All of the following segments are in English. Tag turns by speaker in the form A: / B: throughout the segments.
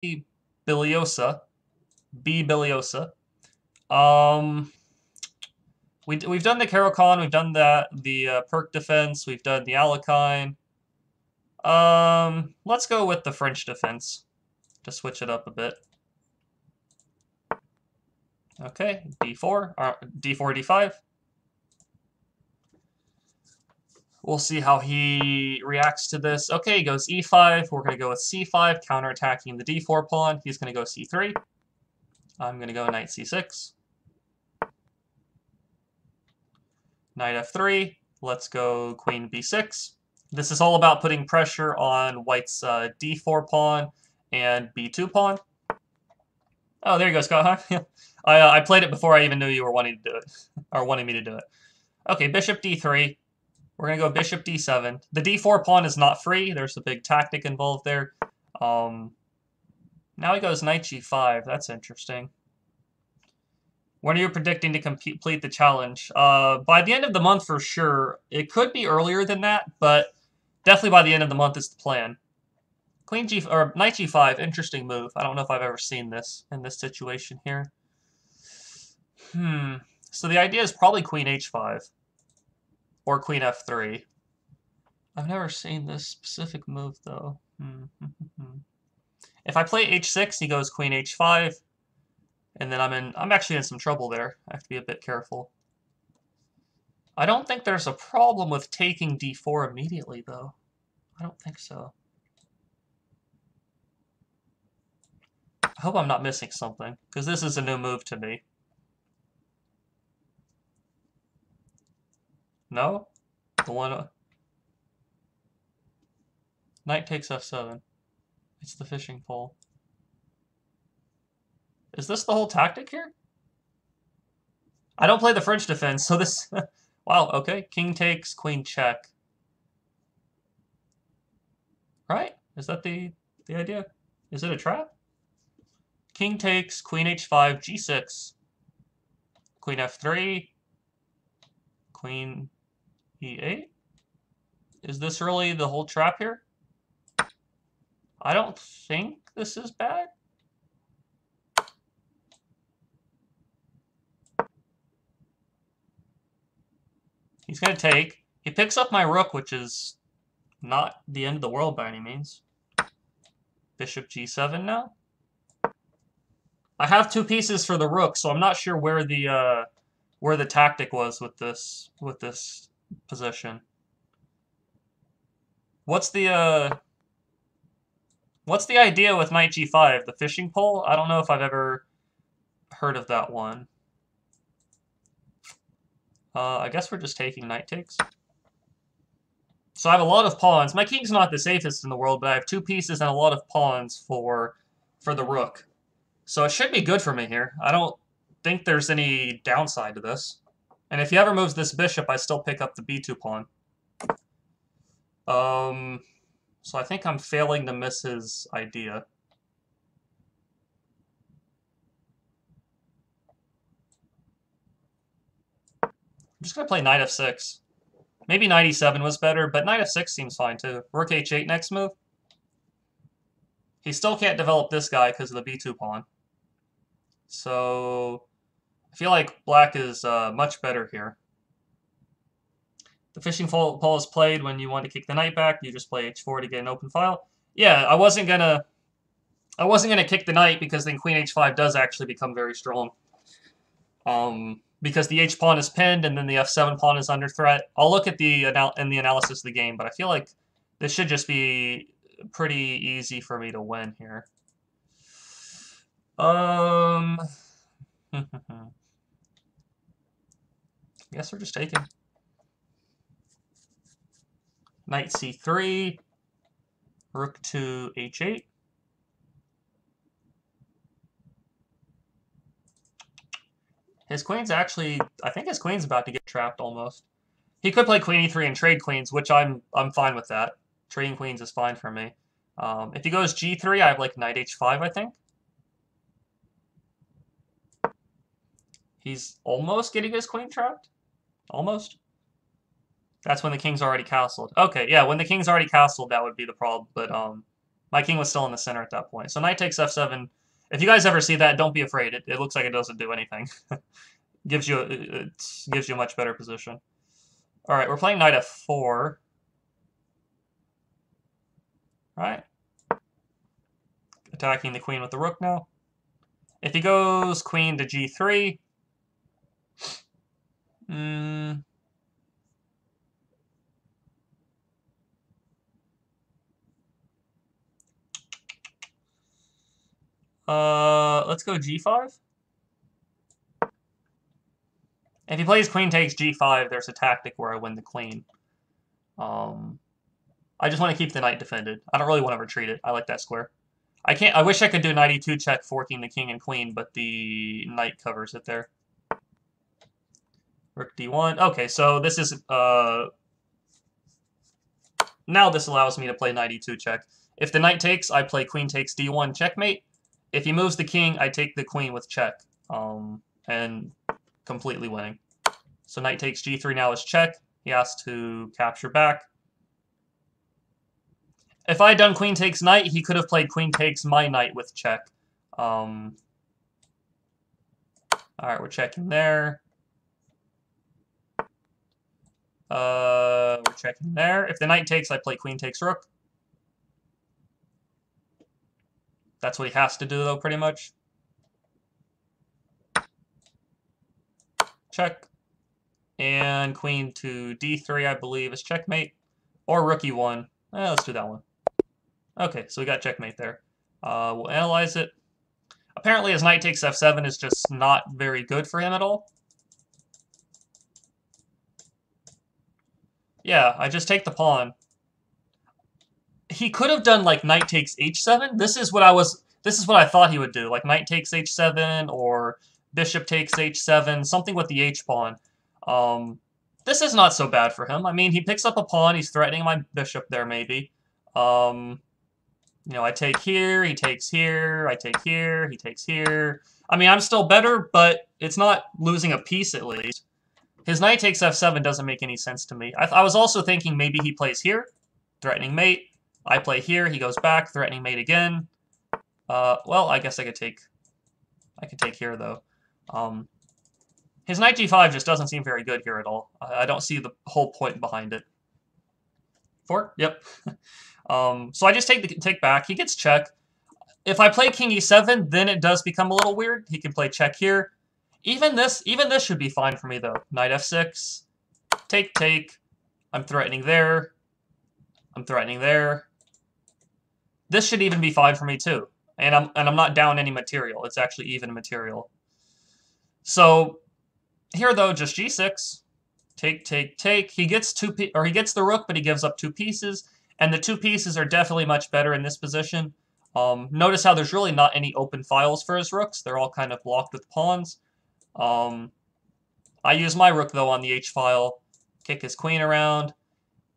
A: Biliosa. B. Biliosa. Um, we've done the Carocon, we've done the perk defense, we've done the Alakine. Let's go with the French defense to switch it up a bit. Okay, D4, D4, D5. We'll see how he reacts to this. Okay, he goes E5. We're going to go with C5, counterattacking the D4 pawn. He's going to go C3. I'm going to go knight C6. Knight F3. Let's go queen B6. This is all about putting pressure on white's D4 pawn and B2 pawn. Oh, there you go, Scott. Huh? I played it before I even knew you were wanting to do it, or wanting me to do it. Okay, bishop D3. We're going to go bishop D7. The D4 pawn is not free. There's a big tactic involved there. Now he goes knight G5. That's interesting. When are you predicting to complete the challenge? By the end of the month for sure. It could be earlier than that, but definitely by the end of the month is the plan. Queen G or knight G5, interesting move. I don't know if I've ever seen this in this situation here. So the idea is probably queen H5 or queen F3. I've never seen this specific move though. If I play H6, he goes queen H5. And then I'm actually in some trouble there. I have to be a bit careful. I don't think there's a problem with taking D4 immediately, though. I don't think so. I hope I'm not missing something, because this is a new move to me. No? The one... Knight takes F7. It's the fishing pole. Is this the whole tactic here? I don't play the French defense, so this... Wow, okay. King takes, queen check. Right? Is that the idea? Is it a trap? King takes, queen H5, G6, queen F3, queen E8? Is this really the whole trap here? I don't think this is bad. He's going to take. He picks up my rook, which is not the end of the world by any means. Bishop G7 now. I have two pieces for the rook, so I'm not sure where the tactic was with this position. What's the idea with knight G5? The fishing pole? I don't know if I've ever heard of that one. I guess we're just taking knight takes. So I have a lot of pawns. My king's not the safest in the world, but I have two pieces and a lot of pawns for the rook. So it should be good for me here. I don't think there's any downside to this. And if he ever moves this bishop, I still pick up the B2 pawn. So I think I'm failing to miss his idea. I'm just going to play knight f6. Maybe knight e7 was better, but knight f6 seems fine too. Rook h8 next move. He still can't develop this guy because of the b2 pawn. So I feel like black is much better here. The fishing pole is played when you want to kick the knight back. You just play h4 to get an open file. Yeah, I wasn't gonna kick the knight because then queen h5 does actually become very strong. Because the h pawn is pinned and then the f7 pawn is under threat. I'll look at the analysis of the game, but I feel like this should just be pretty easy for me to win here. I guess we're just taking. Knight c3, rook to h8. His queen's actually, I think his queen's about to get trapped almost. He could play queen e3 and trade queens, which I'm fine with that. Trading queens is fine for me. If he goes g3, I have like knight h5, I think. He's almost getting his queen trapped. Almost. That's when the king's already castled. Okay, yeah, when the king's already castled, that would be the problem. But My king was still in the center at that point. So knight takes f7. If you guys ever see that, don't be afraid. It looks like it doesn't do anything. It gives you a much better position. All right, we're playing knight f4. All right. Attacking the queen with the rook now. If he goes queen to g3, let's go g5. If he plays queen takes g5, there's a tactic where I win the queen. I just want to keep the knight defended. I don't really want to retreat it. I like that square. I wish I could do knight e2 check, forking the king and queen, but the knight covers it there. Rook d1. Okay, so this is now this allows me to play knight e2 check. If the knight takes, I play queen takes d1 checkmate. If he moves the king, I take the queen with check, and completely winning. So knight takes g3 now is check. He has to capture back. If I had done queen takes knight, he could have played queen takes my knight with check. All right, we're checking there. We're checking there. If the knight takes, I play queen takes rook. That's what he has to do, though, pretty much. Check. And queen to d3, I believe, is checkmate. Or rook e1. Let's do that one. Okay, so we got checkmate there. We'll analyze it. Apparently his knight takes f7 is just not very good for him at all. Yeah, I just take the pawn. He could have done like knight takes h7. This is what I thought he would do, like knight takes h7 or bishop takes h7, something with the h-pawn. This is not so bad for him. I mean, he picks up a pawn, he's threatening my bishop there maybe. You know, I take here, he takes here, I take here, he takes here. I mean, I'm still better, but it's not losing a piece at least. His knight takes f7 doesn't make any sense to me. I was also thinking maybe he plays here, threatening mate. I play here, he goes back, threatening mate again. Well, I guess I could take here, though. His knight g5 just doesn't seem very good here at all. I don't see the whole point behind it. Fork? Yep. So I just take back. He gets check. If I play king e7, then it does become a little weird. He can play check here. Even this should be fine for me, though. Knight f6. Take. I'm threatening there. I'm threatening there. This should even be fine for me, too. And I'm not down any material. It's actually even material. So here, though, just g6. Take. He gets he gets the rook, but he gives up 2 pieces. And the 2 pieces are definitely much better in this position. Notice how there's really not any open files for his rooks. They're all kind of blocked with pawns. I use my rook, though, on the h-file. Kick his queen around.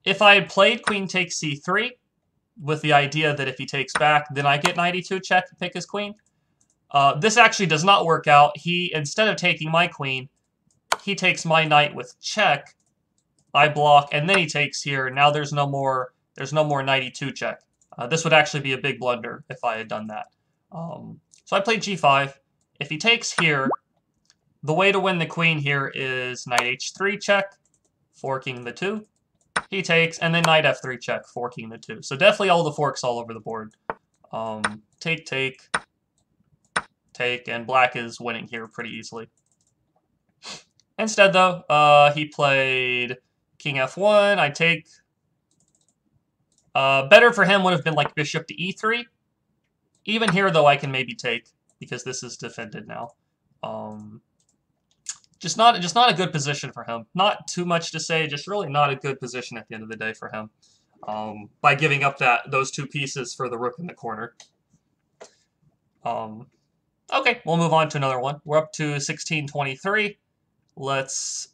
A: If I had played queen takes c3, with the idea that if he takes back, then I get knight e2 check to pick his queen, this actually does not work out. Instead of taking my queen, he takes my knight with check. I block, and then he takes here. Now there's no more knight e2 check. This would actually be a big blunder if I had done that. So I played g5. If he takes here, the way to win the queen here is knight h3 check, forking the 2. He takes, and then knight f3 check, forking the 2. So definitely all the forks all over the board. Take, and black is winning here pretty easily. Instead, though, he played king f1. I take. Better for him would have been like bishop to e3. Even here, though, I can maybe take, because this is defended now. Just not a good position for him. Not too much to say, just really not a good position at the end of the day for him. By giving up those 2 pieces for the rook in the corner. Okay, we'll move on to another one. We're up to 1623. Let's